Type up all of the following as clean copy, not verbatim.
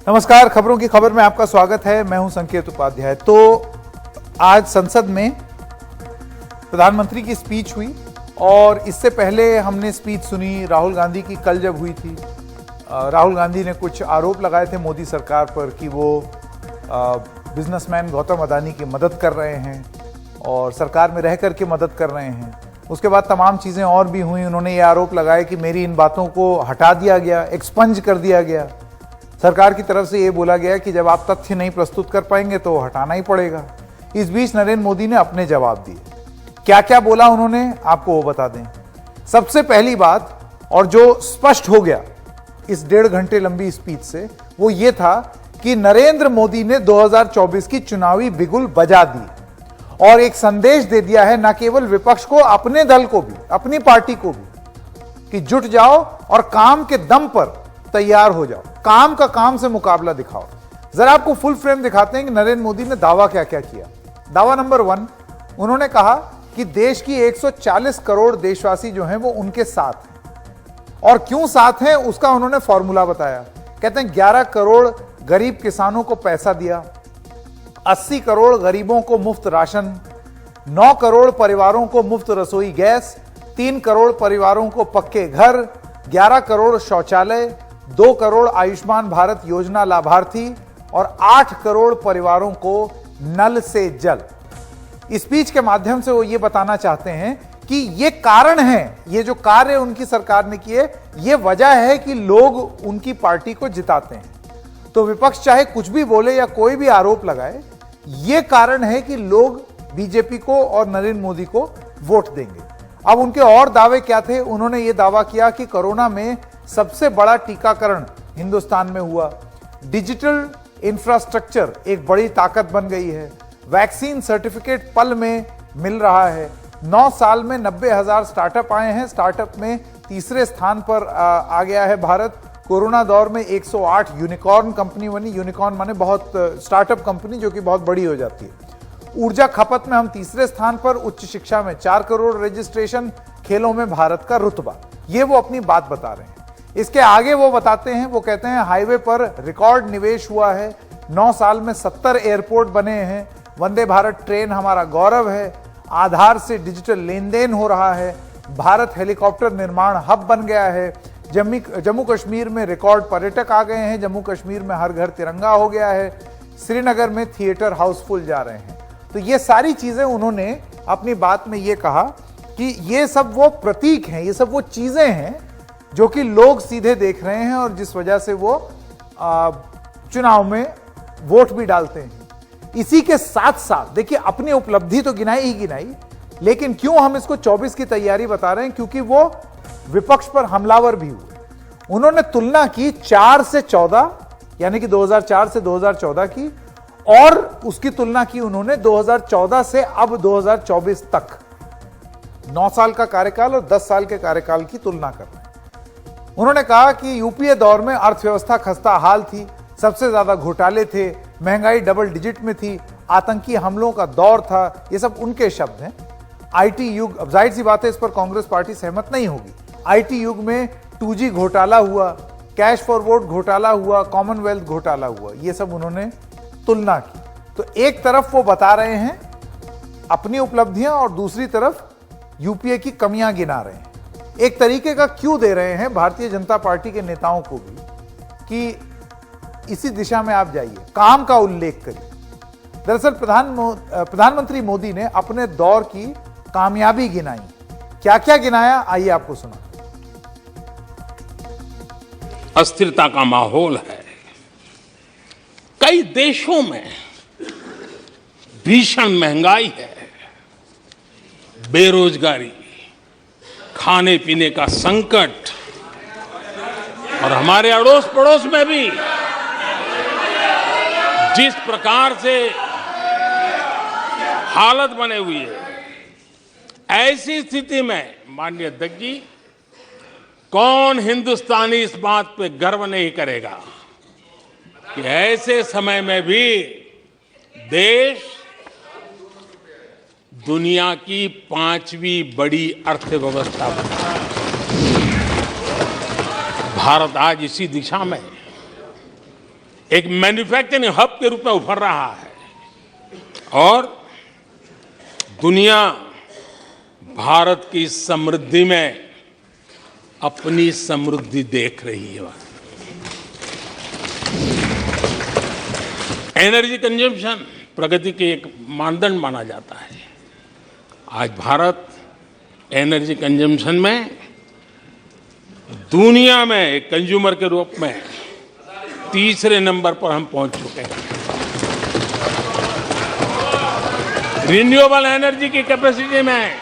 नमस्कार, खबरों की खबर में आपका स्वागत है। मैं हूं संकेत उपाध्याय। तो आज संसद में प्रधानमंत्री की स्पीच हुई और इससे पहले हमने स्पीच सुनी राहुल गांधी की कल जब हुई थी। राहुल गांधी ने कुछ आरोप लगाए थे मोदी सरकार पर कि वो बिजनेसमैन गौतम अडानी की मदद कर रहे हैं और सरकार में रह करके मदद कर रहे हैं। उसके बाद तमाम चीज़ें और भी हुई। उन्होंने ये आरोप लगाया कि मेरी इन बातों को हटा दिया गया, एक्सपंज कर दिया गया। सरकार की तरफ से ये बोला गया कि जब आप तथ्य नहीं प्रस्तुत कर पाएंगे तो हटाना ही पड़ेगा। इस बीच नरेंद्र मोदी ने अपने जवाब दिए। क्या क्या बोला उन्होंने, आपको वो बता दें। सबसे पहली बात, और जो स्पष्ट हो गया इस 1.5 घंटे लंबी स्पीच से, वो ये था कि नरेंद्र मोदी ने 2024 की चुनावी बिगुल बजा दी और एक संदेश दे दिया है, न केवल विपक्ष को, अपने दल को भी, अपनी पार्टी को भी, कि जुट जाओ और काम के दम पर तैयार हो जाओ, काम का काम से मुकाबला दिखाओ। जरा आपको फुल फ्रेम दिखाते हैं कि नरेंद्र मोदी ने दावा क्या क्या किया। दावा नंबर 1, उन्होंने कहा कि देश की 140 करोड़ देशवासी जो हैं वो उनके साथ हैं। और क्यों साथ हैं उसका उन्होंने फॉर्मूला बताया। कहते हैं 11 करोड़ गरीब किसानों को पैसा दिया, 80 करोड़ गरीबों को मुफ्त राशन, 9 करोड़ परिवारों को मुफ्त रसोई गैस, 3 करोड़ परिवारों को पक्के घर, 11 करोड़ शौचालय, 2 करोड़ आयुष्मान भारत योजना लाभार्थी और 8 करोड़ परिवारों को नल से जल। स्पीच के माध्यम से वो ये बताना चाहते हैं कि ये कारण है, ये जो कार्य उनकी सरकार ने किए, ये वजह है कि लोग उनकी पार्टी को जिताते हैं। तो विपक्ष चाहे कुछ भी बोले या कोई भी आरोप लगाए, ये कारण है कि लोग बीजेपी को और नरेंद्र मोदी को वोट देंगे। अब उनके और दावे क्या थे। उन्होंने ये दावा किया कि कोरोना में सबसे बड़ा टीकाकरण हिंदुस्तान में हुआ, डिजिटल इंफ्रास्ट्रक्चर एक बड़ी ताकत बन गई है, वैक्सीन सर्टिफिकेट पल में मिल रहा है, 9 साल में 90,000 स्टार्टअप आए हैं, स्टार्टअप में तीसरे स्थान पर आ गया है भारत। कोरोना दौर में 108 यूनिकॉर्न कंपनी बनी। यूनिकॉर्न माने बहुत स्टार्टअप कंपनी जो कि बहुत बड़ी हो जाती है। ऊर्जा खपत में हम तीसरे स्थान पर, उच्च शिक्षा में 4 करोड़ रजिस्ट्रेशन, खेलों में भारत का रुतबा। ये वो अपनी बात बता रहे हैं। इसके आगे वो बताते हैं, वो कहते हैं हाईवे पर रिकॉर्ड निवेश हुआ है, 9 साल में 70 एयरपोर्ट बने हैं, वंदे भारत ट्रेन हमारा गौरव है, आधार से डिजिटल लेन देन हो रहा है, भारत हेलीकॉप्टर निर्माण हब बन गया है, जम्मू कश्मीर में रिकॉर्ड पर्यटक आ गए हैं, जम्मू कश्मीर में हर घर तिरंगा हो गया है, श्रीनगर में थिएटर हाउसफुल जा रहे हैं। तो ये सारी चीजें उन्होंने अपनी बात में ये कहा कि ये सब वो प्रतीक हैं, ये सब वो चीजें हैं जो कि लोग सीधे देख रहे हैं और जिस वजह से वो चुनाव में वोट भी डालते हैं। इसी के साथ साथ देखिए, अपनी उपलब्धि तो गिनाई ही गिनाई, लेकिन क्यों हम इसको 24 की तैयारी बता रहे हैं, क्योंकि वो विपक्ष पर हमलावर भी हुए। उन्होंने तुलना की 4 से 14, यानी कि 2004 से 2014 की, और उसकी तुलना की उन्होंने 2014 से अब 2024 तक। 9 साल का कार्यकाल और 10 साल के कार्यकाल की तुलना कर रहे हैं। उन्होंने कहा कि यूपीए दौर में अर्थव्यवस्था खस्ता हाल थी, सबसे ज्यादा घोटाले थे, महंगाई डबल डिजिट में थी, आतंकी हमलों का दौर था। ये सब उनके शब्द हैं। आईटी युग, अब जाहिर सी बात है इस पर कांग्रेस पार्टी सहमत नहीं होगी। आईटी युग में 2G घोटाला हुआ, कैश फॉर वोट घोटाला हुआ, कॉमनवेल्थ घोटाला हुआ, ये सब उन्होंने तुलना की। तो एक तरफ वो बता रहे हैं अपनी उपलब्धियां और दूसरी तरफ यूपीए की कमियां गिना रहे हैं। एक तरीके का क्यों दे रहे हैं भारतीय जनता पार्टी के नेताओं को भी कि इसी दिशा में आप जाइए, काम का उल्लेख करिए। दरअसल प्रधानमंत्री मोदी ने अपने दौर की कामयाबी गिनाई। क्या क्या गिनाया, आइए आपको सुना। अस्थिरता का माहौल है, कई देशों में भीषण महंगाई है, बेरोजगारी, खाने पीने का संकट, और हमारे अड़ोस पड़ोस में भी जिस प्रकार से हालत बने हुई है, ऐसी स्थिति में माननीय अध्यक्ष जी, कौन हिंदुस्तानी इस बात पे गर्व नहीं करेगा कि ऐसे समय में भी देश दुनिया की 5वीं बड़ी अर्थव्यवस्था बना। भारत आज इसी दिशा में एक मैन्युफैक्चरिंग हब के रूप में उभर रहा है और दुनिया भारत की समृद्धि में अपनी समृद्धि देख रही है। एनर्जी कंजम्पशन प्रगति के एक मानदंड माना जाता है। आज भारत एनर्जी कंजम्पशन में दुनिया में एक कंज्यूमर के रूप में तीसरे नंबर पर हम पहुंच चुके हैं। रिन्यूएबल एनर्जी की कैपेसिटी में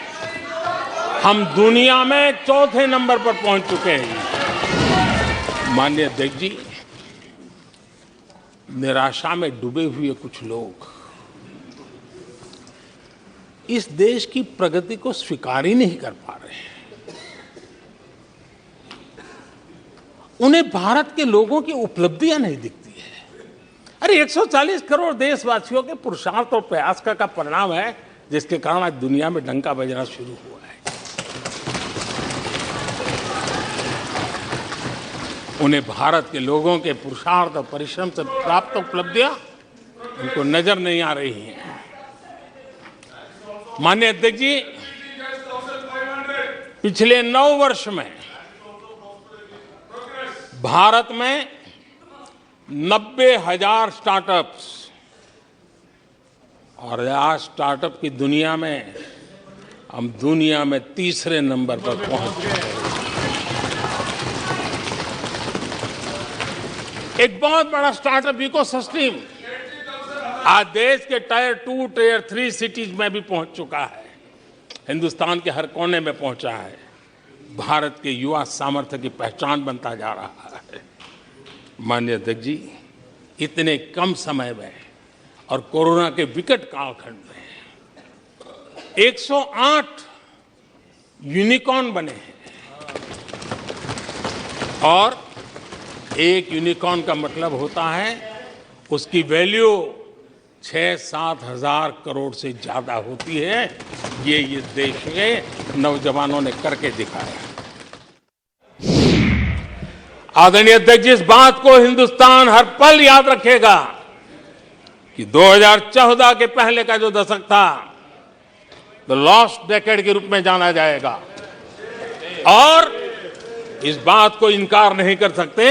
हम दुनिया में चौथे नंबर पर पहुंच चुके हैं। माननीय अध्यक्ष जी, निराशा में डूबे हुए कुछ लोग इस देश की प्रगति को स्वीकार ही नहीं कर पा रहे हैं। उन्हें भारत के लोगों की उपलब्धियां नहीं दिखती है। अरे 140 करोड़ देशवासियों के पुरुषार्थ और प्रयास का परिणाम है, जिसके कारण आज दुनिया में डंका बजना शुरू हुआ है। उन्हें भारत के लोगों के पुरुषार्थ और परिश्रम से प्राप्त उपलब्धियां उनको नजर नहीं आ रही हैं। माननीय अध्यक्ष जी, पिछले 9 वर्ष में भारत में 90,000 स्टार्टअप्स और आज स्टार्टअप की दुनिया में हम दुनिया में तीसरे नंबर पर पहुंच चुके हैं। एक बहुत बड़ा स्टार्टअप इकोसिस्टम आज देश के टायर 2, टायर 3 सिटीज में भी पहुंच चुका है। हिंदुस्तान के हर कोने में पहुंचा है। भारत के युवा सामर्थ्य की पहचान बनता जा रहा है। माननीय अध्यक्ष जी, इतने कम समय में और कोरोना के विकट कालखंड में 108 यूनिकॉर्न बने हैं और एक यूनिकॉर्न का मतलब होता है उसकी वैल्यू 6-7 हजार करोड़ से ज्यादा होती है। ये देश के नौजवानों ने करके दिखाया। आदरणीय अध्यक्ष जी, इस बात को हिंदुस्तान हर पल याद रखेगा कि 2014 के पहले का जो दशक था, द लॉस्ट डेकेड के रूप में जाना जाएगा और इस बात को इनकार नहीं कर सकते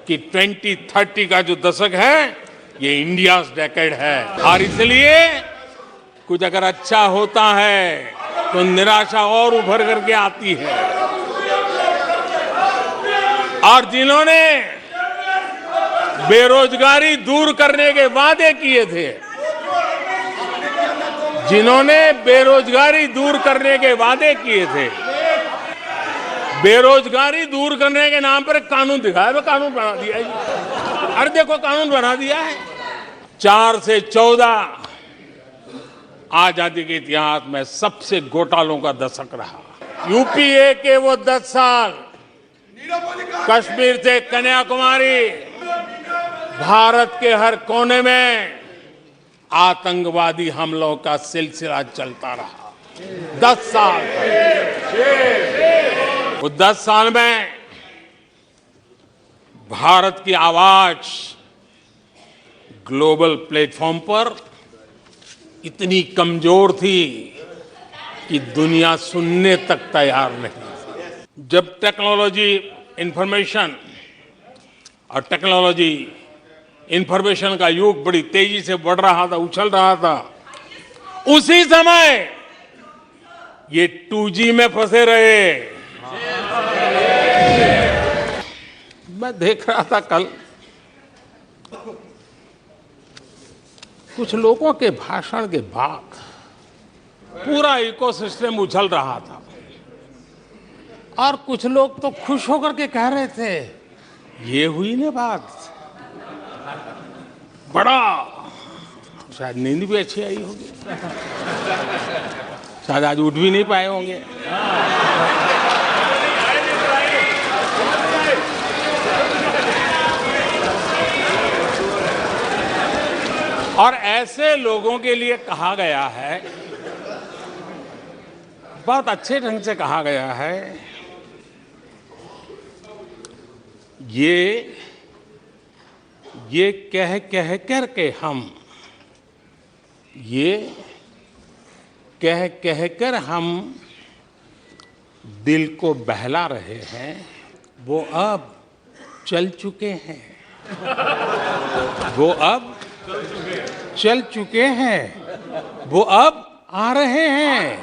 कि 2030 का जो दशक है, ये इंडियाज डेकेड है। और इसलिए कुछ अगर अच्छा होता है तो निराशा और उभर करके आती है। और जिन्होंने बेरोजगारी दूर करने के वादे किए थे, जिन्होंने बेरोजगारी दूर करने के वादे किए थे, बेरोजगारी दूर करने के नाम पर एक कानून दिखाया, वो कानून बना दिया है। अरे देखो, कानून बना दिया है। 4 से 14 आजादी के इतिहास में सबसे घोटालों का दशक रहा। यूपीए के वो 10 साल, कश्मीर से कन्याकुमारी, भारत के हर कोने में आतंकवादी हमलों का सिलसिला चलता रहा। 10 साल, वो 10 साल में भारत की आवाज ग्लोबल प्लेटफॉर्म पर इतनी कमजोर थी कि दुनिया सुनने तक तैयार नहीं। जब टेक्नोलॉजी इंफॉर्मेशन और टेक्नोलॉजी इंफॉर्मेशन का युग बड़ी तेजी से बढ़ रहा था, उछल रहा था, उसी समय ये 2G में फंसे रहे। मैं देख रहा था कल कुछ लोगों के भाषण के बाद पूरा इकोसिस्टम उछल रहा था और कुछ लोग तो खुश होकर के कह रहे थे, ये हुई ना बात, बड़ा शायद नींद भी अच्छी आई होगी, शायद आज उठ भी नहीं पाए होंगे। और ऐसे लोगों के लिए कहा गया है, बहुत अच्छे ढंग से कहा गया है, ये ये कह कह कर के हम दिल को बहला रहे हैं, वो अब चल चुके हैं। वो अब चल चुके हैं, वो अब आ रहे हैं।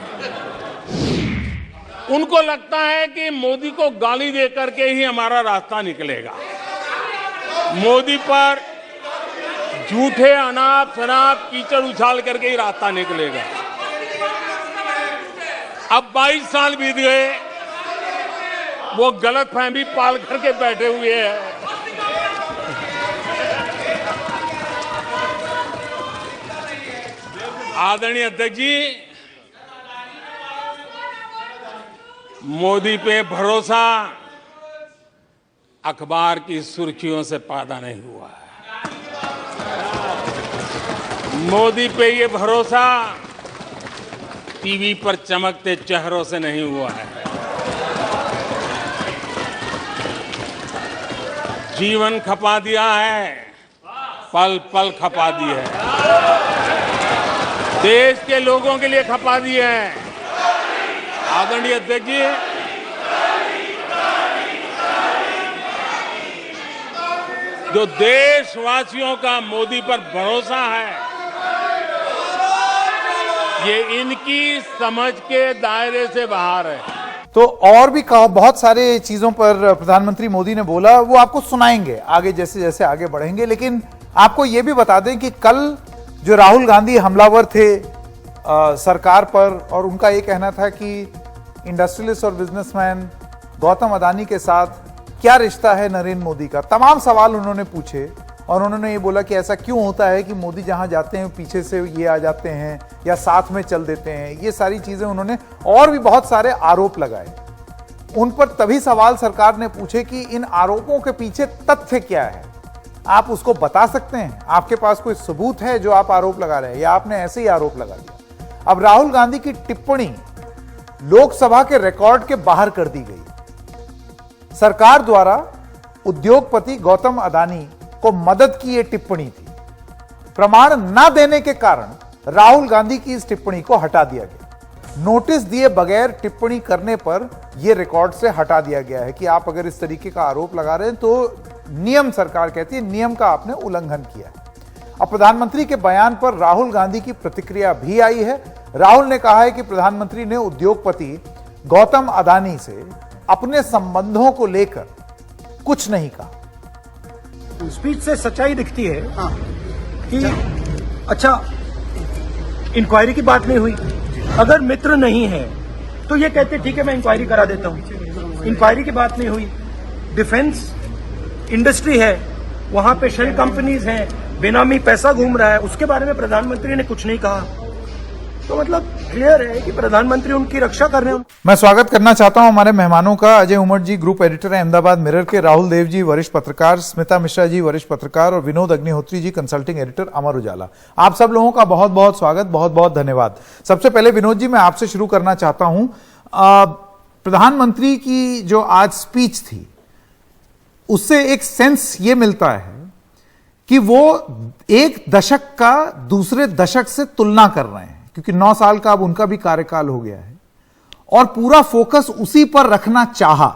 उनको लगता है कि मोदी को गाली दे करके ही हमारा रास्ता निकलेगा। मोदी पर झूठे अनाप शनाप कीचड़ उछाल करके ही रास्ता निकलेगा। अब 22 साल बीत गए, वो गलतफहमी पाल करके बैठे हुए हैं। आदरणीय अध्यक्ष जी, मोदी पे भरोसा अखबार की सुर्खियों से पैदा नहीं हुआ है। मोदी पे ये भरोसा टीवी पर चमकते चेहरों से नहीं हुआ है। जीवन खपा दिया है, पल पल खपा दी है, देश के लोगों के लिए खपा दी है। आदरणीय अध्यक्ष जी, जो देशवासियों का मोदी पर भरोसा है, ये इनकी समझ के दायरे से बाहर है। तो और भी बहुत सारे चीजों पर प्रधानमंत्री मोदी ने बोला, वो आपको सुनाएंगे आगे जैसे जैसे आगे बढ़ेंगे। लेकिन आपको यह भी बता दें कि कल जो राहुल गांधी हमलावर थे सरकार पर, और उनका ये कहना था कि इंडस्ट्रियलिस्ट और बिजनेसमैन गौतम अदानी के साथ क्या रिश्ता है नरेंद्र मोदी का, तमाम सवाल उन्होंने पूछे। और उन्होंने ये बोला कि ऐसा क्यों होता है कि मोदी जहां जाते हैं पीछे से ये आ जाते हैं या साथ में चल देते हैं। ये सारी चीजें उन्होंने, और भी बहुत सारे आरोप लगाए उन पर। तभी सवाल सरकार ने पूछे कि इन आरोपों के पीछे तथ्य क्या है, आप उसको बता सकते हैं? आपके पास कोई सबूत है जो आप आरोप लगा रहे हैं, या आपने ऐसे ही आरोप लगा दिया? अब राहुल गांधी की टिप्पणी लोकसभा के रिकॉर्ड के बाहर कर दी गई। सरकार द्वारा उद्योगपति गौतम अदानी को मदद की यह टिप्पणी थी। प्रमाण न देने के कारण राहुल गांधी की इस टिप्पणी को हटा दिया गया। नोटिस दिए बगैर टिप्पणी करने पर यह रिकॉर्ड से हटा दिया गया है कि आप अगर इस तरीके का आरोप लगा रहे हैं तो नियम, सरकार कहती है, नियम का आपने उल्लंघन किया है। अब प्रधानमंत्री के बयान पर राहुल गांधी की प्रतिक्रिया भी आई है। राहुल ने कहा है कि प्रधानमंत्री ने उद्योगपति गौतम अदानी से अपने संबंधों को लेकर कुछ नहीं कहा। स्पीच से सच्चाई दिखती है कि अच्छा, इंक्वायरी की बात नहीं हुई। अगर मित्र नहीं है तो ये कहते ठीक है मैं इंक्वायरी करा देता हूं। इंक्वायरी की बात नहीं हुई। डिफेंस इंडस्ट्री है, वहां पे शेल कंपनीज हैं, बेनामी पैसा घूम रहा है, उसके बारे में प्रधानमंत्री ने कुछ नहीं कहा। तो मतलब क्लियर है कि प्रधानमंत्री उनकी रक्षा कर रहे हैं। मैं स्वागत करना चाहता हूं हमारे मेहमानों का। अजय उमर जी ग्रुप एडिटर है अहमदाबाद मिरर के, राहुल देव जी वरिष्ठ पत्रकार, स्मिता मिश्रा जी वरिष्ठ पत्रकार, और विनोद अग्निहोत्री जी कंसल्टिंग एडिटर अमर उजाला। आप सब लोगों का बहुत बहुत स्वागत, बहुत बहुत धन्यवाद। सबसे पहले विनोद जी, मैं आपसे शुरू करना चाहता हूं। प्रधानमंत्री की जो आज स्पीच थी उससे एक सेंस ये मिलता है कि वो एक दशक का दूसरे दशक से तुलना कर रहे हैं, क्योंकि 9 साल का अब उनका भी कार्यकाल हो गया है, और पूरा फोकस उसी पर रखना चाहा।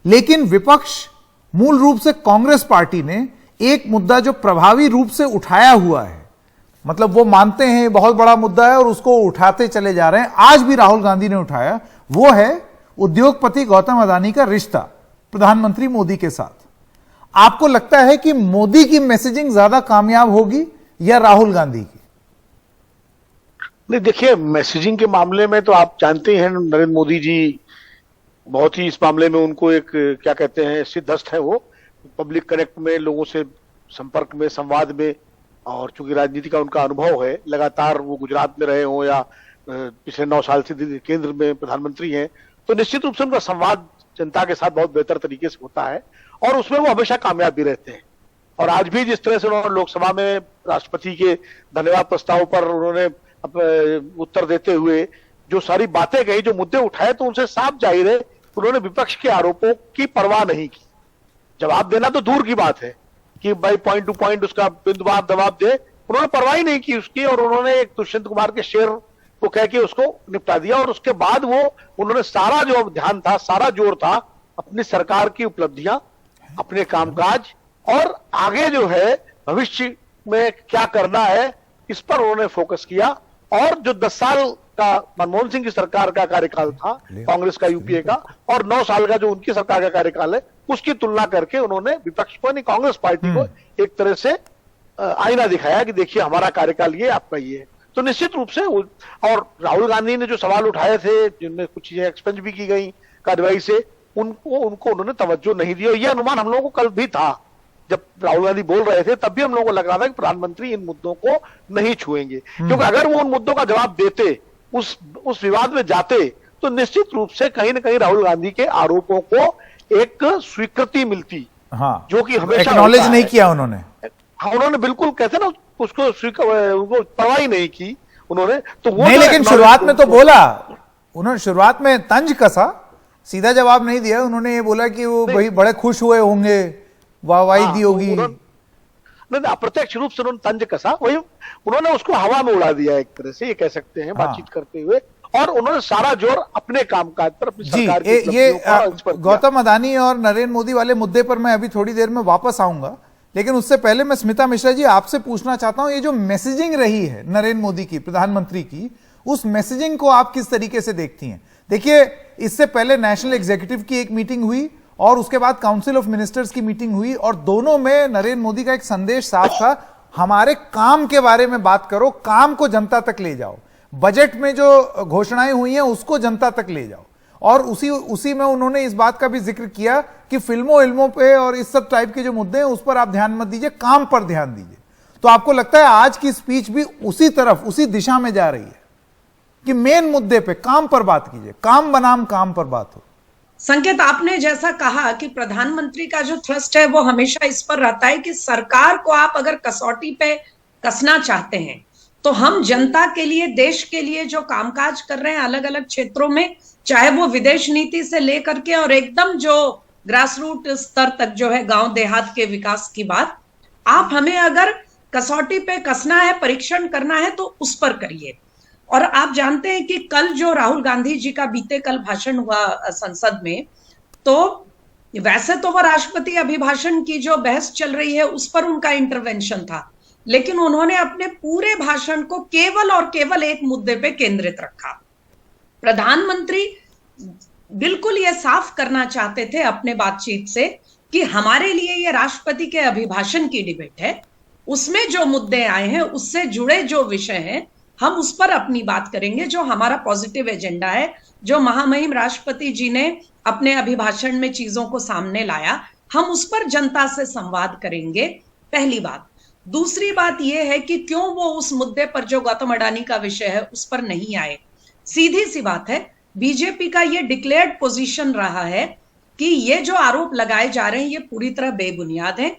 लेकिन विपक्ष, मूल रूप से कांग्रेस पार्टी ने एक मुद्दा जो प्रभावी रूप से उठाया हुआ है, मतलब वो मानते हैं बहुत बड़ा मुद्दा है और उसको उठाते चले जा रहे हैं, आज भी राहुल गांधी ने उठाया, वो है उद्योगपति गौतम अदानी का रिश्ता प्रधानमंत्री मोदी के साथ। आपको लगता है कि मोदी की मैसेजिंग ज्यादा कामयाब होगी या राहुल गांधी की? नहीं, देखिए, मैसेजिंग के मामले में तो आप जानते हैं नरेंद्र मोदी जी बहुत ही, इस मामले में उनको एक क्या कहते हैं, सिद्धहस्त है वो पब्लिक कनेक्ट में, लोगों से संपर्क में, संवाद में। और चूंकि राजनीति का उनका अनुभव है, लगातार वो गुजरात में रहे हों या पिछले 9 साल से केंद्र में प्रधानमंत्री हैं, तो निश्चित रूप से उनका संवाद जनता के साथ बहुत बेहतर तरीके से होता है और उसमें वो हमेशा कामयाब भी रहते हैं। और आज भी जिस तरह से उन्होंने लोकसभा में राष्ट्रपति के धन्यवाद प्रस्ताव पर उन्होंने उत्तर देते हुए जो सारी बातें कही, जो मुद्दे उठाए, तो उनसे साफ जाहिर है उन्होंने विपक्ष के आरोपों की परवाह नहीं की। जवाब देना तो दूर की बात है, कि भाई पॉइंट टू पॉइंट उसका बिंदुवार जवाब दे, उन्होंने परवाह ही नहीं की उसकी, और उन्होंने एक दुष्यंत कुमार के शेर को कह के उसको निपटा दिया। और उसके बाद उन्होंने सारा जो ध्यान था, सारा जोर था अपनी सरकार की उपलब्धियां, अपने कामकाज और आगे जो है भविष्य में क्या करना है, इस पर उन्होंने फोकस किया। और जो 10 साल का मनमोहन सिंह की सरकार का कार्यकाल था, कांग्रेस का, यूपीए का, और 9 साल का जो उनकी सरकार का कार्यकाल है, उसकी तुलना करके उन्होंने विपक्ष को, नहीं कांग्रेस पार्टी को एक तरह से आईना दिखाया कि देखिए हमारा कार्यकाल ये, आपका ये है। तो निश्चित रूप से और राहुल गांधी ने जो सवाल उठाए थे, जिनमें कुछ चीजें एक्सपेंस भी की गई कार्रवाई से, उनको उन्होंने तवज्जो नहीं दी। और ये अनुमान हम लोगों को कल भी था, जब राहुल गांधी बोल रहे थे तब भी हम लोगों को लग रहा था कि प्रधानमंत्री इन मुद्दों को नहीं छुएंगे, क्योंकि अगर वो उन मुद्दों का जवाब देते, उस विवाद में जाते, तो निश्चित रूप से कहीं ना कहीं राहुल गांधी के आरोपों को एक स्वीकृति मिलती। हाँ, जो कि हमेशा एक्नॉलेज नहीं किया उन्होंने। हाँ, उन्होंने बिल्कुल कहते ना उसको परवाह ही नहीं की उन्होंने। तो वो नहीं, लेकिन शुरुआत में तो बोला उन्होंने, शुरुआत में तंज कसा, सीधा जवाब नहीं दिया उन्होंने। ये बोला कि वो भाई बड़े खुश हुए होंगे, वाहवाही दी होगी। नहीं, अप्रत्यक्ष रूप से उन्होंने तंज कसा, वही उन्होंने उसको हवा में उड़ा दिया एक तरह से, ये कह सकते हैं बातचीत करते हुए। और उन्होंने सारा जोर अपने कामकाज पर, अपनी सरकार की उपलब्धियों पर गौतम अडानी और नरेंद्र मोदी वाले मुद्दे पर मैं अभी थोड़ी देर में वापस आऊंगा, लेकिन उससे पहले मैं स्मिता मिश्रा जी आपसे पूछना चाहता हूं, ये जो मैसेजिंग रही है नरेंद्र मोदी की, प्रधानमंत्री की, उस मैसेजिंग को आप किस तरीके से देखती हैं? देखिए, इससे पहले नेशनल एग्जीक्यूटिव की एक मीटिंग हुई और उसके बाद काउंसिल ऑफ मिनिस्टर्स की मीटिंग हुई, और दोनों में नरेंद्र मोदी का एक संदेश साफ था, हमारे काम के बारे में बात करो, काम को जनता तक ले जाओ, बजट में जो घोषणाएं हुई हैं उसको जनता तक ले जाओ। और उसी में उन्होंने इस बात का भी जिक्र किया कि फिल्मों पे और इस सब टाइप के जो मुद्दे हैं उस पर आप ध्यान मत दीजिए, काम पर ध्यान दीजिए। तो आपको लगता है आज की स्पीच भी उसी तरफ, उसी दिशा में जा रही है कि मेन मुद्दे पे, काम पर बात कीजिए, काम बनाम काम पर बात हो? संकेत, आपने जैसा कहा कि प्रधानमंत्री का जो थ्रस्ट है वो हमेशा इस पर रहता है कि सरकार को आप अगर कसौटी पे कसना चाहते हैं तो हम जनता के लिए, देश के लिए जो कामकाज कर रहे हैं अलग अलग क्षेत्रों में, चाहे वो विदेश नीति से लेकर के और एकदम जो ग्रास रूट स्तर तक जो है गांव देहात के विकास की बात, आप हमें अगर कसौटी पे कसना है, परीक्षण करना है, तो उस पर करिए। और आप जानते हैं कि कल जो राहुल गांधी जी का बीते कल भाषण हुआ संसद में, तो वैसे तो वो राष्ट्रपति अभिभाषण की जो बहस चल रही है उस पर उनका इंटरवेंशन था, लेकिन उन्होंने अपने पूरे भाषण को केवल और केवल एक मुद्दे पे केंद्रित रखा। प्रधानमंत्री बिल्कुल ये साफ करना चाहते थे अपने बातचीत से कि हमारे लिए ये राष्ट्रपति के अभिभाषण की डिबेट है, उसमें जो मुद्दे आए हैं, उससे जुड़े जो विषय हैं, हम उस पर अपनी बात करेंगे, जो हमारा पॉजिटिव एजेंडा है, जो महामहिम राष्ट्रपति जी ने अपने अभिभाषण में चीजों को सामने लाया, हम उस पर जनता से संवाद करेंगे, पहली बात। दूसरी बात यह है कि क्यों वो उस मुद्दे पर जो गौतम अडानी का विषय है उस पर नहीं आए। सीधी सी बात है, बीजेपी का ये डिक्लेयर्ड पोजीशन रहा है कि ये जो आरोप लगाए जा रहे हैं ये पूरी तरह बेबुनियाद है,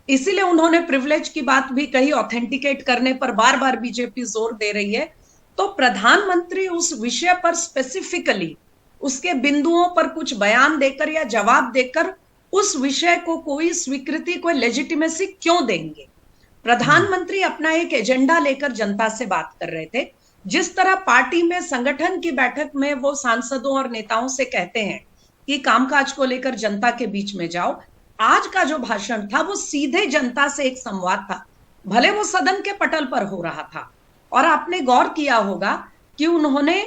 इसीलिए उन्होंने प्रिविलेज की बात भी कही, ऑथेंटिकेट करने पर बार बार बीजेपी जोर दे रही है। तो प्रधानमंत्री उस विषय पर स्पेसिफिकली उसके बिंदुओं पर कुछ बयान देकर या जवाब देकर उस विषय को कोई स्वीकृति, कोई लेजिटिमेसी क्यों देंगे? प्रधानमंत्री अपना एक एजेंडा लेकर जनता से बात कर रहे थे। जिस तरह पार्टी में संगठन की बैठक में वो सांसदों और नेताओं से कहते हैं कि कामकाज को लेकर जनता के बीच में जाओ, आज का जो भाषण था वो सीधे जनता से एक संवाद था, भले वो सदन के पटल पर हो रहा था। और आपने गौर किया होगा कि उन्होंने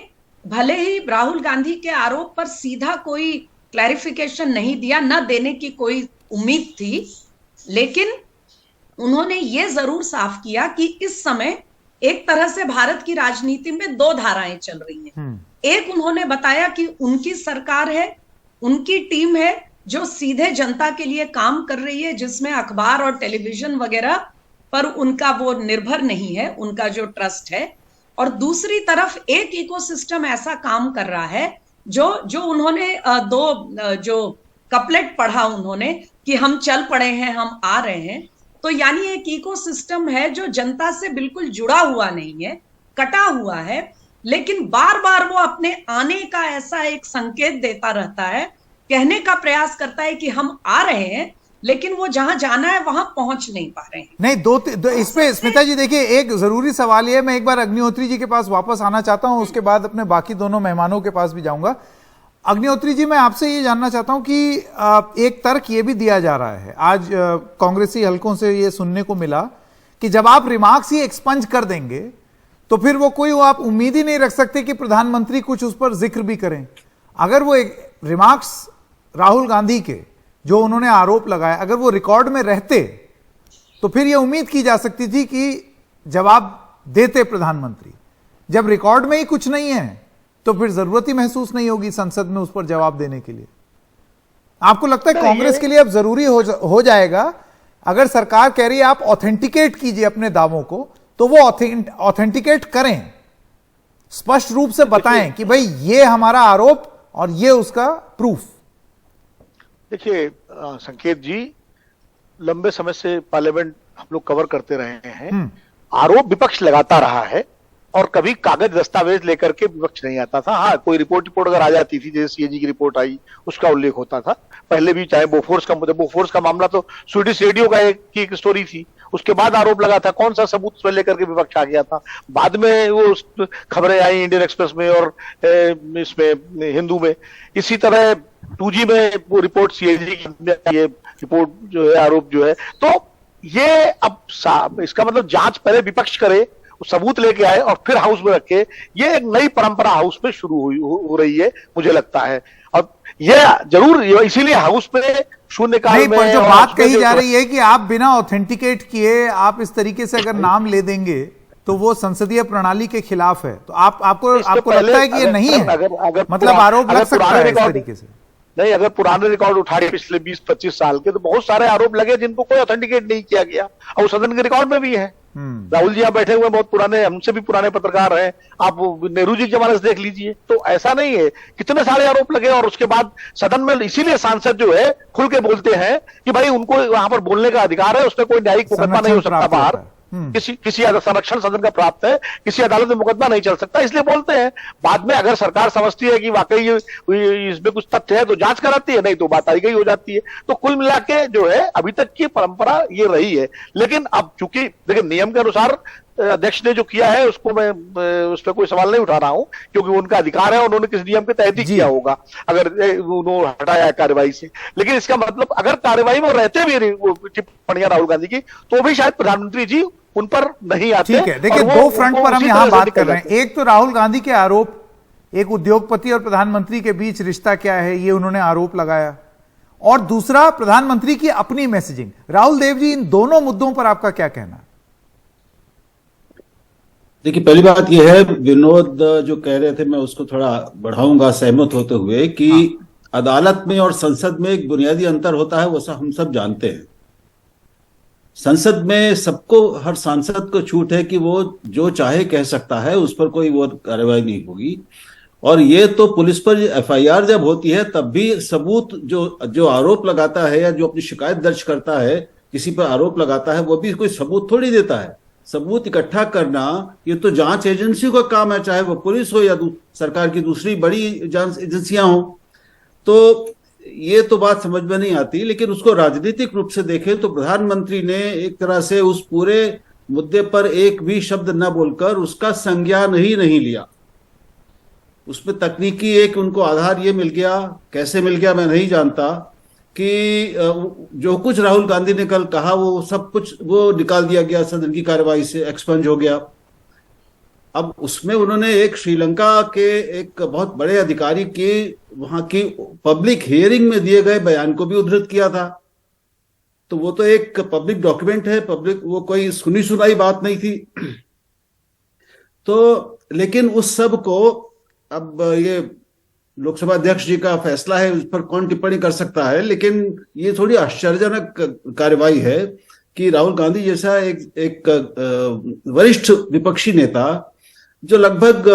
भले ही राहुल गांधी के आरोप पर सीधा कोई क्लैरिफिकेशन नहीं दिया, न देने की कोई उम्मीद थी, लेकिन उन्होंने ये जरूर साफ किया कि इस समय एक तरह से भारत की राजनीति में दो धाराएं चल रही हैं। एक, उन्होंने बताया कि उनकी सरकार है, उनकी टीम है जो सीधे जनता के लिए काम कर रही है, जिसमें अखबार और टेलीविजन वगैरह पर उनका वो निर्भर नहीं है, उनका जो ट्रस्ट है। और दूसरी तरफ एक इकोसिस्टम ऐसा काम कर रहा है जो उन्होंने जो कपलेट पढ़ा उन्होंने कि हम चल पड़े हैं, हम आ रहे हैं, तो यानी एक इकोसिस्टम है जो जनता से बिल्कुल जुड़ा हुआ नहीं है, कटा हुआ है, लेकिन बार बार वो अपने आने का ऐसा एक संकेत देता रहता है, कहने का प्रयास करता है कि हम आ रहे हैं, लेकिन वो जहां जाना है वहां पहुंच नहीं पा रहे हैं। नहीं, दो इस पे स्मिता जी देखिए, एक जरूरी सवाल ये है, मैं एक बार अग्निहोत्री जी के पास वापस आना चाहता हूं, उसके बाद अपने बाकी दोनों मेहमानों के पास भी जाऊंगा। अग्निहोत्री जी, मैं आपसे ये जानना चाहता हूं कि एक तर्क ये भी दिया जा रहा है, आज कांग्रेसी हलकों से ये सुनने को मिला कि जब आप रिमार्क्स ही एक्सपंज कर देंगे तो फिर वो कोई आप उम्मीद ही नहीं रख सकते कि प्रधानमंत्री कुछ उस पर जिक्र भी करें। अगर वो एक रिमार्क्स राहुल गांधी के जो उन्होंने आरोप लगाया, अगर वो रिकॉर्ड में रहते तो फिर ये उम्मीद की जा सकती थी कि जवाब देते प्रधानमंत्री। जब रिकॉर्ड में ही कुछ नहीं है तो फिर जरूरत ही महसूस नहीं होगी संसद में उस पर जवाब देने के लिए। आपको लगता है कांग्रेस के लिए अब जरूरी हो जाएगा, अगर सरकार कह रही है आप ऑथेंटिकेट कीजिए अपने दावों को, तो वो ऑथेंटिकेट करें, स्पष्ट रूप से बताएं कि भाई ये हमारा आरोप और ये उसका प्रूफ। देखिए संकेत जी, लंबे समय से पार्लियामेंट हम लोग कवर करते रहे हैं, आरोप विपक्ष लगाता रहा है और कभी कागज दस्तावेज लेकर के विपक्ष नहीं आता था। हाँ, कोई रिपोर्ट अगर आ जाती थी, जैसे सीएजी की रिपोर्ट आई, उसका उल्लेख होता था। पहले भी चाहे बोफोर्स का मामला तो स्वीडिश रेडियो का एक स्टोरी थी, उसके बाद आरोप लगा था, कौन सा सबूत उसमें लेकर के विपक्ष आ गया था। बाद में वो खबरें आई इंडियन एक्सप्रेस में और इसमें हिंदू में। इसी तरह 2G में वो रिपोर्ट सीएजी की, ये रिपोर्ट जो है, आरोप जो है, तो ये अब इसका मतलब जांच पहले विपक्ष करे, सबूत लेके आए और फिर हाउस में रखे। ये एक नई परंपरा हाउस में शुरू हो रही है मुझे लगता है, और ये जरूर इसीलिए हाउस में शून्यकाल में पर जो बात कही जा रही है कि आप बिना ऑथेंटिकेट किए आप इस तरीके से अगर नाम ले देंगे तो वो संसदीय प्रणाली के खिलाफ है। तो आपको लगता है कि ये नहीं है? अगर मतलब आरोप लग सकता है इस तरीके से? नहीं, अगर पुराने रिकॉर्ड उठाए पिछले 20-25 साल के, तो बहुत सारे आरोप लगे जिनको कोई ऑथेंटिकेट नहीं किया गया, और सदन के रिकॉर्ड में भी है। राहुल जी यहाँ बैठे हुए बहुत पुराने, हमसे भी पुराने पत्रकार हैं, आप नेहरू जी के जमाने से देख लीजिए। तो ऐसा नहीं है, कितने सारे आरोप लगे और उसके बाद सदन में, इसीलिए सांसद जो है खुल के बोलते हैं कि भाई उनको वहां पर बोलने का अधिकार है, उसमें कोई न्यायिक मुकदमा नहीं हो सकता बाहर, किसी संरक्षण सदन का प्राप्त है, किसी अदालत में मुकदमा नहीं चल सकता, इसलिए बोलते हैं। बाद में अगर सरकार समझती है कि वाकई इसमें कुछ तथ्य है तो जांच कराती है, नहीं तो बात आई गई हो जाती है। तो कुल मिला के जो है अभी तक की परंपरा ये रही है। लेकिन अब चूंकि देखिए नियम के अनुसार अध्यक्ष ने जो किया है उसको मैं उस पर कोई सवाल नहीं उठा रहा हूं, क्योंकि उनका अधिकार है, उन्होंने किस नियम के तहत ही किया होगा अगर उन्होंने हटाया है कार्यवाही से। लेकिन इसका मतलब अगर कार्यवाही में रहते भी टिप्पणियां राहुल गांधी की, तो भी शायद प्रधानमंत्री जी उन पर नहीं आते। ठीक है, देखिए दो फ्रंट पर हम यहां बात कर रहे हैं। एक तो राहुल गांधी के आरोप, एक उद्योगपति और प्रधानमंत्री के बीच रिश्ता क्या है ये उन्होंने आरोप लगाया, और दूसरा प्रधानमंत्री की अपनी मैसेजिंग। राहुल देव जी, इन दोनों मुद्दों पर आपका क्या कहना है? देखिए, पहली बात यह है, विनोद जो कह रहे थे मैं उसको थोड़ा बढ़ाऊंगा सहमत होते हुए कि अदालत में और संसद में एक बुनियादी अंतर होता है, वो हम सब जानते हैं। संसद में सबको, हर सांसद को छूट है कि वो जो चाहे कह सकता है, उस पर कोई वो कार्रवाई नहीं होगी। और ये तो पुलिस पर एफआईआर जब होती है तब भी सबूत, जो आरोप लगाता है या जो अपनी शिकायत दर्ज करता है, किसी पर आरोप लगाता है, वो भी कोई सबूत थोड़ी देता है। सबूत इकट्ठा करना ये तो जांच एजेंसियों का काम है, चाहे वो पुलिस हो या सरकार की दूसरी बड़ी जांच एजेंसियां हो। तो ये तो बात समझ में नहीं आती। लेकिन उसको राजनीतिक रूप से देखें तो प्रधानमंत्री ने एक तरह से उस पूरे मुद्दे पर एक भी शब्द न बोलकर उसका संज्ञान ही नहीं लिया। उसमें तकनीकी एक उनको आधार ये मिल गया, कैसे मिल गया मैं नहीं जानता, कि जो कुछ राहुल गांधी ने कल कहा वो सब कुछ वो निकाल दिया गया सदन की कार्यवाही से, एक्सपंज हो गया। अब उसमें उन्होंने एक श्रीलंका के एक बहुत बड़े अधिकारी के वहां की पब्लिक हियरिंग में दिए गए बयान को भी उद्धृत किया था। तो वो तो एक पब्लिक डॉक्यूमेंट है, पब्लिक, वो कोई सुनी सुनाई बात नहीं थी। तो लेकिन उस सब को अब ये लोकसभा अध्यक्ष जी का फैसला है, उस पर कौन टिप्पणी कर सकता है। लेकिन ये थोड़ी आश्चर्यजनक कार्रवाई है कि राहुल गांधी जैसा एक वरिष्ठ विपक्षी नेता, जो लगभग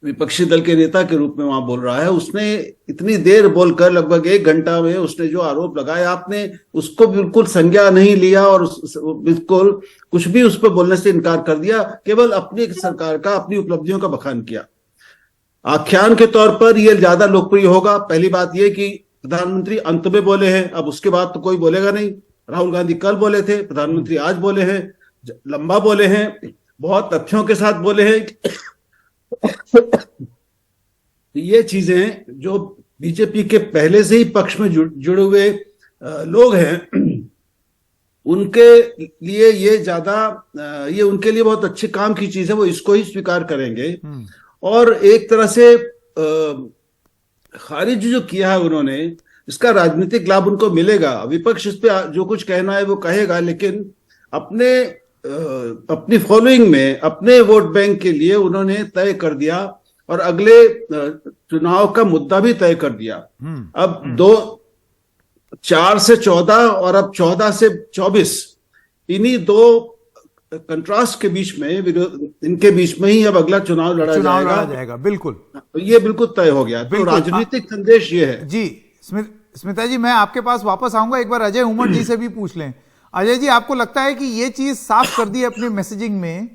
विपक्षी दल के नेता के रूप में वहां बोल रहा है, उसने इतनी देर बोलकर लगभग 1 घंटा में उसने जो आरोप लगाया, आपने उसको बिल्कुल संज्ञा नहीं लिया और बिल्कुल कुछ भी उस पर बोलने से इनकार कर दिया, केवल अपनी सरकार का, अपनी उपलब्धियों का बखान किया। आख्यान के तौर पर यह ज्यादा लोकप्रिय होगा। पहली बात यह कि प्रधानमंत्री अंत में बोले हैं, अब उसके बाद तो कोई बोलेगा नहीं। राहुल गांधी कल बोले थे, प्रधानमंत्री आज बोले हैं, लंबा बोले हैं, बहुत तथ्यों के साथ बोले हैं। ये चीजें जो बीजेपी के पहले से ही पक्ष में जुड़े हुए लोग हैं, उनके लिए ये ये उनके लिए बहुत अच्छे काम की चीज है, वो इसको ही स्वीकार करेंगे। और एक तरह से खारिज जो किया है उन्होंने, इसका राजनीतिक लाभ उनको मिलेगा। विपक्ष इस पे जो कुछ कहना है वो कहेगा, लेकिन अपनी फॉलोइंग में, अपने वोट बैंक के लिए उन्होंने तय कर दिया और अगले चुनाव का मुद्दा भी तय कर दिया। अब 4 से 14 और अब 14 से 24, इन्हीं दो कंट्रास्ट के बीच में, इनके बीच में ही अब अगला चुनाव लड़ा जाएगा। बिल्कुल, तो ये बिल्कुल तय हो गया। तो राजनीतिक संदेश ये है जी। स्मिता जी, मैं आपके पास वापस आऊंगा, एक बार अजय उमर जी से भी पूछ लें। अजय जी, आपको लगता है कि ये चीज साफ कर दी अपनी मैसेजिंग में,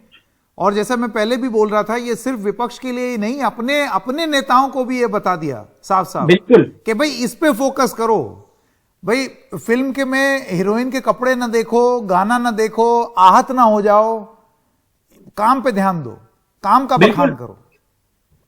और जैसा मैं पहले भी बोल रहा था, ये सिर्फ विपक्ष के लिए ही नहीं, अपने नेताओं को भी ये बता दिया साफ साफ बिल्कुल कि भाई इस पे फोकस करो, भाई फिल्म के में हीरोइन के कपड़े ना देखो, गाना ना देखो, आहत ना हो जाओ, काम पे ध्यान दो, काम का बखान करो।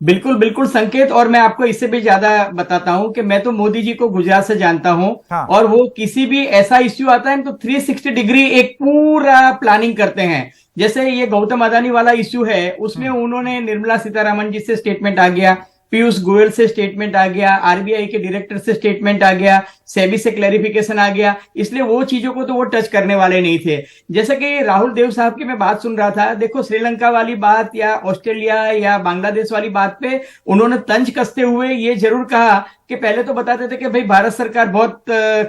बिल्कुल बिल्कुल संकेत, और मैं आपको इससे भी ज्यादा बताता हूं कि मैं तो मोदी जी को गुजरात से जानता हूं। हाँ। और वो किसी भी ऐसा इश्यू आता है तो 360 डिग्री एक पूरा प्लानिंग करते हैं। जैसे ये गौतम अदानी वाला इश्यू है, उसमें उन्होंने निर्मला सीतारमण जी से स्टेटमेंट आ गया, पीयूष गोयल से स्टेटमेंट आ गया, आरबीआई के डायरेक्टर से स्टेटमेंट आ गया, सेबी से क्लैरिफिकेशन आ गया, इसलिए वो चीजों को तो वो टच करने वाले नहीं थे। जैसे कि राहुल देव साहब की मैं बात सुन रहा था, देखो श्रीलंका वाली बात या ऑस्ट्रेलिया या बांग्लादेश वाली बात पे उन्होंने तंज कसते हुए ये जरूर कहा कि पहले तो बताते थे कि भाई भारत सरकार बहुत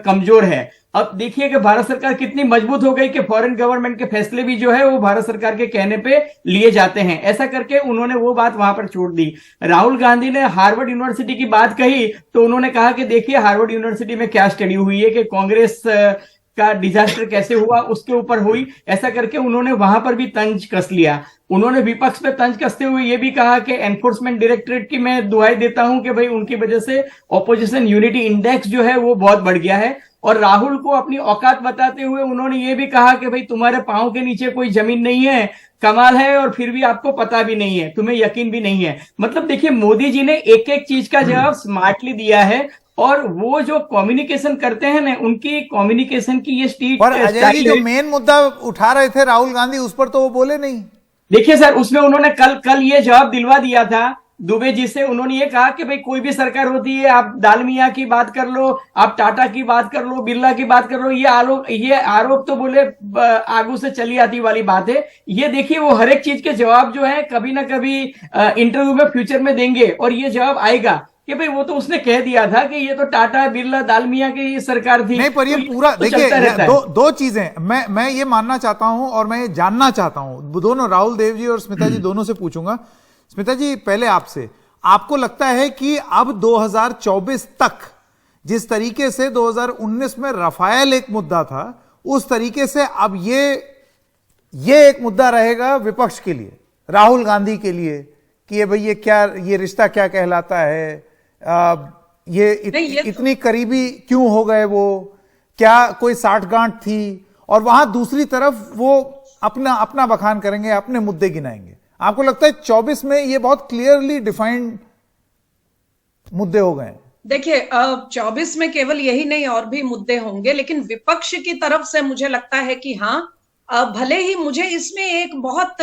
कमजोर है, अब देखिए कि भारत सरकार कितनी मजबूत हो गई कि फॉरेन गवर्नमेंट के फैसले भी जो है वो भारत सरकार के कहने पे लिए जाते हैं। ऐसा करके उन्होंने वो बात वहां पर छोड़ दी। राहुल गांधी ने हार्वर्ड यूनिवर्सिटी की बात कही तो उन्होंने कहा कि देखिए हार्वर्ड यूनिवर्सिटी में क्या स्टडी हुई है कि कांग्रेस का डिजास्टर कैसे हुआ, उसके ऊपर हुई। ऐसा करके उन्होंने वहां पर भी तंज कस लिया। उन्होंने विपक्ष पे तंज कसते हुए ये भी कहा कि एनफोर्समेंट डायरेक्टरेट की मैं दुहाई देता हूं कि भाई उनकी वजह से ऑपोजिशन यूनिटी इंडेक्स जो है वो बहुत बढ़ गया है। और राहुल को अपनी औकात बताते हुए उन्होंने ये भी कहा कि भाई तुम्हारे पांव के नीचे कोई जमीन नहीं है, कमाल है, और फिर भी आपको पता भी नहीं है, तुम्हें यकीन भी नहीं है। मतलब देखिए मोदी जी ने एक एक चीज का जवाब स्मार्टली दिया है, और वो जो कम्युनिकेशन करते हैं ना, उनकी कम्युनिकेशन की ये स्टीट। और अजय जी जो मेन मुद्दा उठा रहे थे राहुल गांधी, उस पर तो वो बोले नहीं। देखिए सर, उसमें उन्होंने कल ये जवाब दिलवा दिया था दुबे जी से। उन्होंने ये कहा कि भाई कोई भी सरकार होती है, आप दालमिया की बात कर लो, आप टाटा की बात कर लो, बिरला की बात कर लो, ये आरोप तो बोले आगू से चली आती वाली बात है। ये देखिए वो हर एक चीज के जवाब जो है कभी ना कभी इंटरव्यू में फ्यूचर में देंगे, और ये जवाब आएगा कि भाई वो तो उसने कह दिया था कि ये तो टाटा बिरला दालमिया की सरकार थी। नहीं, पर ये पूरा देखिए दो चीजें मैं ये मानना चाहता हूं और मैं ये जानना चाहता हूं, दोनों राहुल देव जी और स्मिता जी दोनों से पूछूंगा। स्मिता जी, पहले आपसे, आपको लगता है कि अब 2024 तक जिस तरीके से 2019 में रफाल एक मुद्दा था, उस तरीके से अब ये एक मुद्दा रहेगा विपक्ष के लिए, राहुल गांधी के लिए, कि ये भाई ये रिश्ता क्या कहलाता है, इतनी करीबी क्यों हो गए, वो क्या कोई साठगांठ थी, और वहां दूसरी तरफ वो अपना बखान करेंगे, अपने मुद्दे गिनाएंगे। आपको लगता है 24 में ये बहुत क्लियरली डिफाइंड मुद्दे हो गए? देखिए 24 में केवल यही नहीं और भी मुद्दे होंगे, लेकिन विपक्ष की तरफ से मुझे लगता है कि हाँ, भले ही मुझे इसमें एक बहुत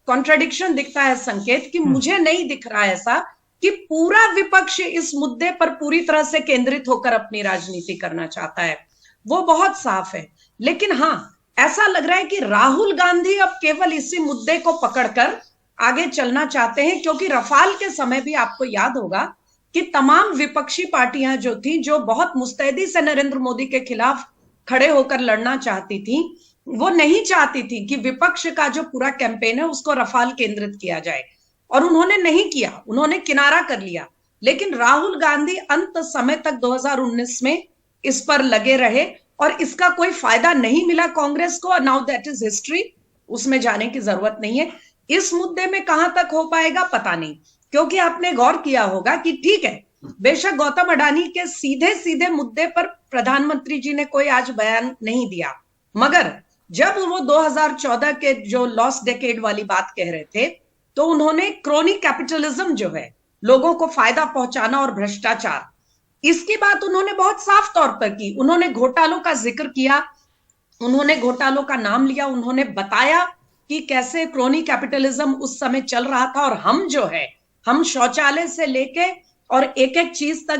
कॉन्ट्रडिक्शन दिखता है संकेत, कि मुझे नहीं दिख रहा ऐसा कि पूरा विपक्ष इस मुद्दे पर पूरी तरह से केंद्रित होकर अपनी राजनीति करना चाहता है, वो बहुत साफ है। लेकिन हाँ, ऐसा लग रहा है कि राहुल गांधी अब केवल इसी मुद्दे को पकड़कर आगे चलना चाहते हैं, क्योंकि रफाल के समय भी आपको याद होगा कि तमाम विपक्षी पार्टियां जो थी, जो बहुत मुस्तैदी से नरेंद्र मोदी के खिलाफ खड़े होकर लड़ना चाहती थी, वो नहीं चाहती थी कि विपक्ष का जो पूरा कैंपेन है उसको रफाल केंद्रित किया जाए, और उन्होंने नहीं किया, उन्होंने किनारा कर लिया। लेकिन राहुल गांधी अंत समय तक 2019 में इस पर लगे रहे, और इसका कोई फायदा नहीं मिला कांग्रेस को। नाउ दैट इज हिस्ट्री, उसमें जाने की जरूरत नहीं है। इस मुद्दे में कहां तक हो पाएगा पता नहीं, क्योंकि आपने गौर किया होगा कि ठीक है, बेशक गौतम अडानी के सीधे सीधे मुद्दे पर प्रधानमंत्री जी ने कोई आज बयान नहीं दिया, मगर जब वो 2014 के जो लॉस्ट डेकेड वाली बात कह रहे थे, तो उन्होंने क्रोनी कैपिटलिज्म जो है, लोगों को फायदा पहुंचाना और भ्रष्टाचार, इसकी बात उन्होंने बहुत साफ तौर पर की। उन्होंने घोटालों का जिक्र किया, उन्होंने घोटालों का नाम लिया, उन्होंने बताया कि कैसे क्रोनी कैपिटलिज्म उस समय चल रहा था और हम जो है, हम शौचालय से लेके और एक एक चीज तक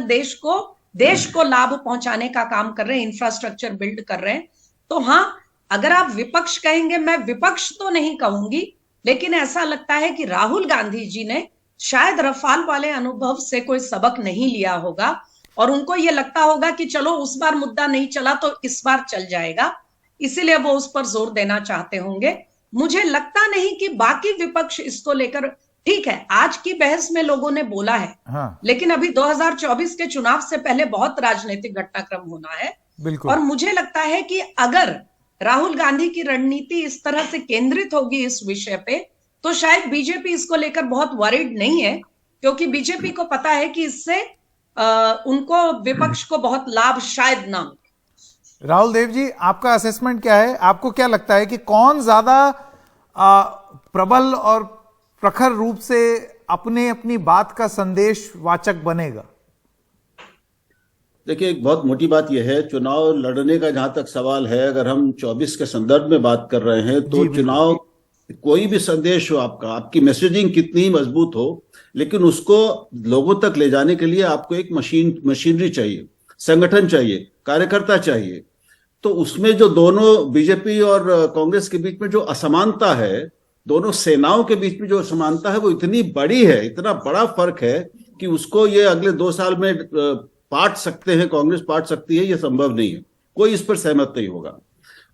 देश को लाभ पहुंचाने का काम कर रहे हैं, इंफ्रास्ट्रक्चर बिल्ड कर रहे हैं। तो हाँ, अगर आप विपक्ष कहेंगे, मैं विपक्ष तो नहीं कहूंगी, लेकिन ऐसा लगता है कि राहुल गांधी जी ने शायद रफाल वाले अनुभव से कोई सबक नहीं लिया होगा और उनको यह लगता होगा कि चलो उस बार मुद्दा नहीं चला तो इस बार चल जाएगा, इसीलिए वो उस पर जोर देना चाहते होंगे। मुझे लगता नहीं कि बाकी विपक्ष इसको लेकर, ठीक है आज की बहस में लोगों ने बोला है, हाँ। लेकिन अभी 2024 के चुनाव से पहले बहुत राजनीतिक घटनाक्रम होना है। बिल्कुल। और मुझे लगता है कि अगर राहुल गांधी की रणनीति इस तरह से केंद्रित होगी इस विषय पे, तो शायद बीजेपी इसको लेकर बहुत वरीड नहीं है, क्योंकि बीजेपी को पता है कि इससे उनको विपक्ष को बहुत लाभ शायद ना मिले। राहुल देव जी, आपका असेसमेंट क्या है? आपको क्या लगता है कि कौन ज्यादा प्रबल और प्रखर रूप से अपनी बात का संदेश वाचक बनेगा? देखिए, एक बहुत मोटी बात यह है, चुनाव लड़ने का जहां तक सवाल है, अगर हम 24 के संदर्भ में बात कर रहे हैं तो चुनाव कोई भी संदेश हो आपका, आपकी मैसेजिंग कितनी मजबूत हो, लेकिन उसको लोगों तक ले जाने के लिए आपको एक मशीनरी चाहिए, संगठन चाहिए, कार्यकर्ता चाहिए। तो उसमें जो दोनों बीजेपी और कांग्रेस के बीच में जो असमानता है, दोनों सेनाओं के बीच में जो असमानता है, वो इतनी बड़ी है, इतना बड़ा फर्क है कि उसको ये अगले 2 साल में पाट सकते हैं, कांग्रेस पाट सकती है, ये संभव नहीं है, कोई इस पर सहमत नहीं होगा।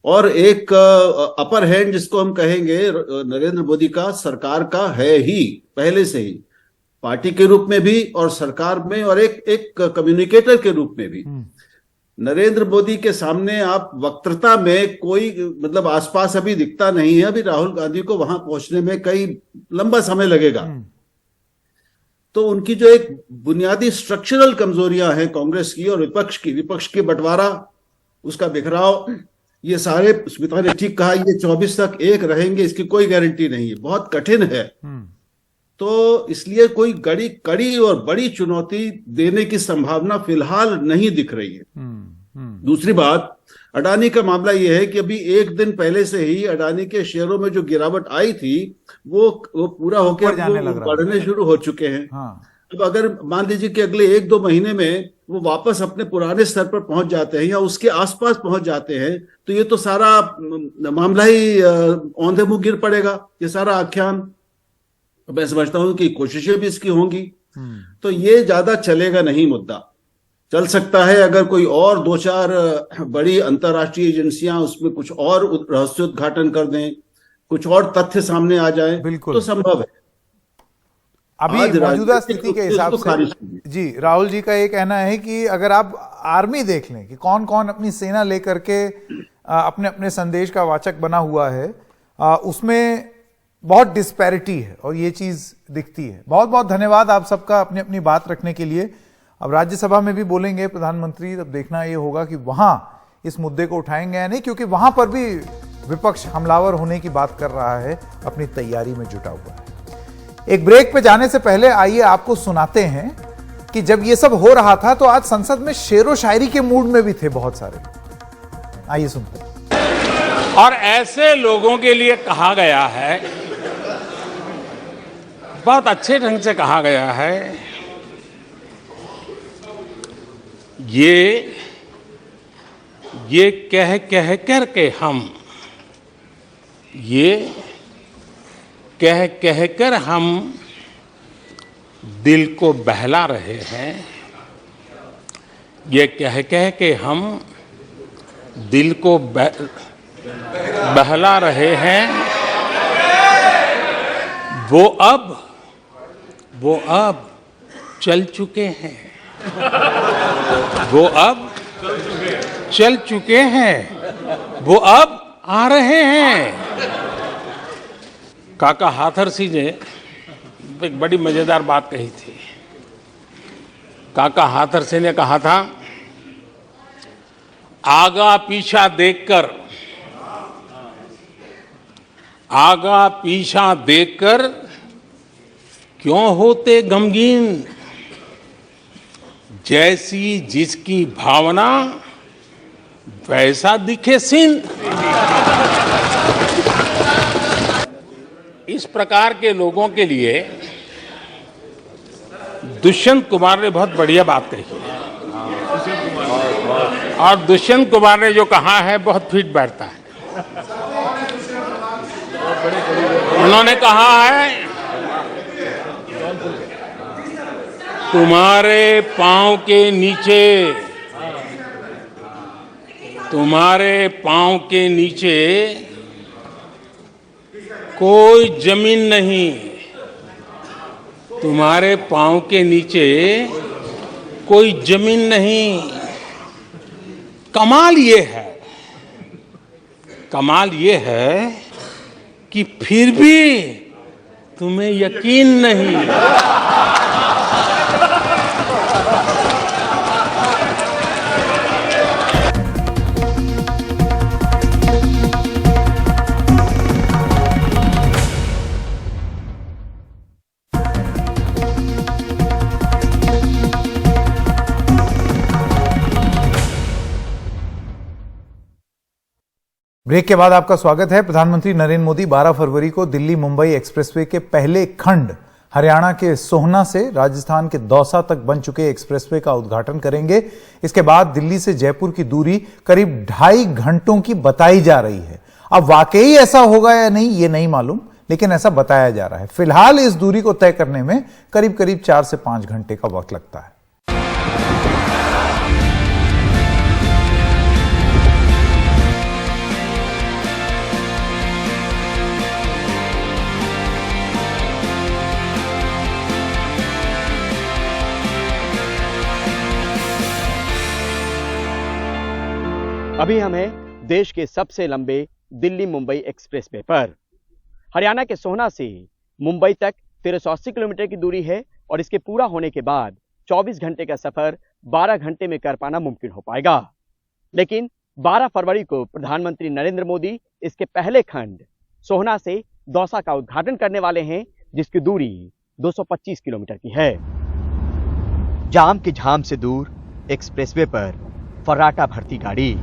और एक अपर हैंड जिसको हम कहेंगे नरेंद्र मोदी का, सरकार का है ही पहले से ही, पार्टी के रूप में भी और सरकार में, और एक कम्युनिकेटर के रूप में भी। नरेंद्र मोदी के सामने आप वक्तृता में कोई मतलब आसपास अभी दिखता नहीं है। अभी राहुल गांधी को वहां पहुंचने में कई लंबा समय लगेगा। तो उनकी जो एक बुनियादी स्ट्रक्चरल कमजोरियां हैं कांग्रेस की और विपक्ष की बंटवारा, उसका बिखराव, ये सारे, स्मिता ने ठीक कहा, ये 24 तक एक रहेंगे इसकी कोई गारंटी नहीं है, बहुत कठिन है। तो इसलिए कोई कड़ी और बड़ी चुनौती देने की संभावना फिलहाल नहीं दिख रही है। दूसरी बात, अडानी का मामला यह है कि अभी एक दिन पहले से ही अडानी के शेयरों में जो गिरावट आई थी वो पूरा होकर बढ़ने शुरू हो चुके हैं। अब अगर मान लीजिए कि अगले 1-2 महीने में वो वापस अपने पुराने स्तर पर पहुंच जाते हैं या उसके आसपास पहुंच जाते हैं, तो ये तो सारा मामला ही औंधे मुंह गिर पड़ेगा, ये सारा आख्यान। मैं समझता हूं कि कोशिशें भी इसकी होंगी, तो ये ज्यादा चलेगा नहीं मुद्दा। चल सकता है अगर कोई और 2-4 बड़ी अंतर्राष्ट्रीय एजेंसियां उसमें कुछ और रहस्योद्घाटन कर दें, कुछ और तथ्य सामने आ जाए, तो संभव है। अभी मौजूदा स्थिति के हिसाब से जी, राहुल जी का ये कहना है कि अगर आप आर्मी देख लें कि कौन कौन अपनी सेना लेकर के अपने अपने संदेश का वाचक बना हुआ है, उसमें बहुत डिस्पैरिटी है और ये चीज दिखती है। बहुत बहुत धन्यवाद आप सबका अपनी अपनी बात रखने के लिए। अब राज्यसभा में भी बोलेंगे प्रधानमंत्री, तब देखना ये होगा कि वहां इस मुद्दे को उठाएंगे या नहीं, क्योंकि वहां पर भी विपक्ष हमलावर होने की बात कर रहा है, अपनी तैयारी में जुटा हुआ है। एक ब्रेक पे जाने से पहले आइए आपको सुनाते हैं कि जब ये सब हो रहा था तो आज संसद में शेरो शायरी के मूड में भी थे बहुत सारे। आइए सुनते हैं। और ऐसे लोगों के लिए कहा गया है, बहुत अच्छे ढंग से कहा गया है, ये कह कर के हम, ये कह कर हम दिल को बहला रहे हैं, ये कह के हम दिल को बहला रहे हैं। वो अब चल चुके हैं, वो अब चल चुके हैं, वो अब आ रहे हैं। काका हाथरसी ने एक बड़ी मजेदार बात कही थी काका हाथरसे ने कहा था, आगा पीछा देखकर क्यों होते गमगीन, जैसी जिसकी भावना वैसा दिखे सीन। इस प्रकार के लोगों के लिए दुष्यंत कुमार ने बहुत बढ़िया बात कही है, और दुष्यंत कुमार ने जो कहा है बहुत फिट बैठता है। उन्होंने कहा है, तुम्हारे पांव के नीचे कोई जमीन नहीं, तुम्हारे पांव के नीचे कोई जमीन नहीं। कमाल ये है कि फिर भी तुम्हें यकीन नहीं। ब्रेक के बाद आपका स्वागत है। प्रधानमंत्री नरेंद्र मोदी 12 फरवरी को दिल्ली मुंबई एक्सप्रेसवे के पहले खंड हरियाणा के सोहना से राजस्थान के दौसा तक बन चुके एक्सप्रेसवे का उद्घाटन करेंगे। इसके बाद दिल्ली से जयपुर की दूरी करीब 2.5 घंटों की बताई जा रही है। अब वाकई ऐसा होगा या नहीं ये नहीं मालूम, लेकिन ऐसा बताया जा रहा है। फिलहाल इस दूरी को तय करने में करीब 4 से 5 घंटे का वक्त लगता है। अभी हम हैं देश के सबसे लंबे दिल्ली मुंबई एक्सप्रेसवे पर। हरियाणा के सोहना से मुंबई तक 1380 किलोमीटर की दूरी है और इसके पूरा होने के बाद 24 घंटे का सफर 12 घंटे में कर पाना मुमकिन हो पाएगा। लेकिन 12 फरवरी को प्रधानमंत्री नरेंद्र मोदी इसके पहले खंड सोहना से दौसा का उद्घाटन करने वाले हैं, जिसकी दूरी 225 किलोमीटर की है। जाम की झाम से दूर एक्सप्रेसवे पर फर्राटा भरती गाड़ी।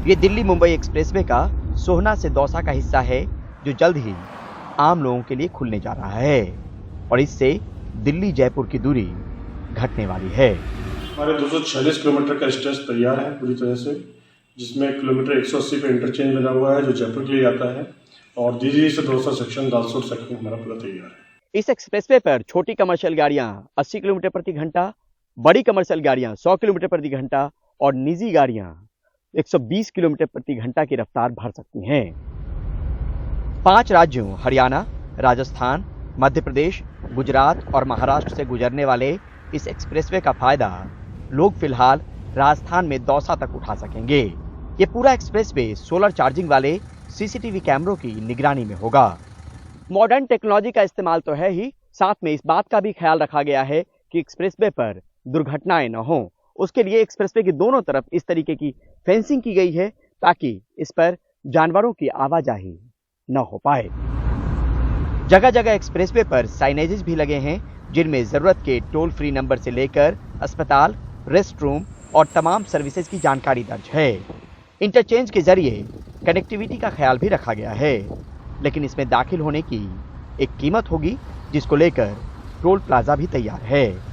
ये दिल्ली मुंबई एक्सप्रेसवे का सोहना से दौसा का हिस्सा है, जो जल्द ही आम लोगों के लिए खुलने जा रहा है और इससे दिल्ली जयपुर की दूरी घटने वाली है। हमारे 246 किलोमीटर का स्ट्रेच तैयार है पूरी तरह से, जिसमें किलोमीटर 180 पे इंटरचेंज बना हुआ है जो जयपुर के लिए आता है, और दिल्ली से दौसा सेक्शन दालसोट सेक्शन हमारा पूरा तैयार है। इस एक्सप्रेसवे पर छोटी कमर्शियल गाड़ियां 80 किलोमीटर प्रति घंटा, बड़ी कमर्शियल गाड़ियां 100 किलोमीटर प्रति घंटा और निजी गाड़ियां 120 किलोमीटर प्रति घंटा की रफ्तार भर सकती हैं। 5 राज्यों हरियाणा, राजस्थान, मध्य प्रदेश, गुजरात और महाराष्ट्र से गुजरने वाले इस एक्सप्रेसवे का फायदा लोग फिलहाल राजस्थान में दौसा तक उठा सकेंगे। ये पूरा एक्सप्रेसवे सोलर चार्जिंग वाले सीसीटीवी कैमरों की निगरानी में होगा। मॉडर्न टेक्नोलॉजी का इस्तेमाल तो है ही, साथ में इस बात का भी ख्याल रखा गया है कि एक्सप्रेसवे पर दुर्घटनाएं न हो। उसके लिए एक्सप्रेसवे की दोनों तरफ इस तरीके की फेंसिंग की गई है ताकि इस पर जानवरों की आवाजाही न हो पाए। जगह जगह एक्सप्रेसवे पर साइनेजेस भी लगे हैं, जिनमें जरूरत के टोल फ्री नंबर से लेकर अस्पताल, रेस्ट रूम और तमाम सर्विसेज की जानकारी दर्ज है। इंटरचेंज के जरिए कनेक्टिविटी का ख्याल भी रखा गया है, लेकिन इसमें दाखिल होने की एक कीमत होगी, जिसको लेकर टोल प्लाजा भी तैयार है।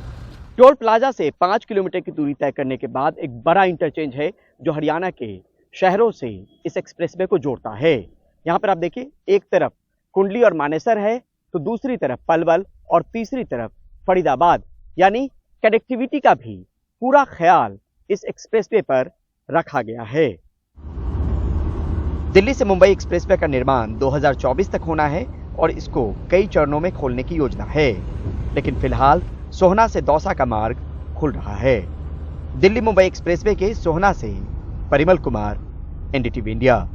टोल प्लाजा से 5 किलोमीटर की दूरी तय करने के बाद एक बड़ा इंटरचेंज है जो हरियाणा के शहरों से इस एक्सप्रेसवे को जोड़ता है। यहाँ पर आप देखिए, एक तरफ कुंडली और मानेसर है, तो दूसरी तरफ पलवल और तीसरी तरफ फरीदाबाद, यानी कनेक्टिविटी का भी पूरा ख्याल इस एक्सप्रेसवे पर रखा गया है। दिल्ली से मुंबई एक्सप्रेसवे का निर्माण 2024 तक होना है और इसको कई चरणों में खोलने की योजना है, लेकिन फिलहाल सोहना से दौसा का मार्ग खुल रहा है। दिल्ली मुंबई एक्सप्रेसवे के सोहना से परिमल कुमार, एनडीटीवी इंडिया।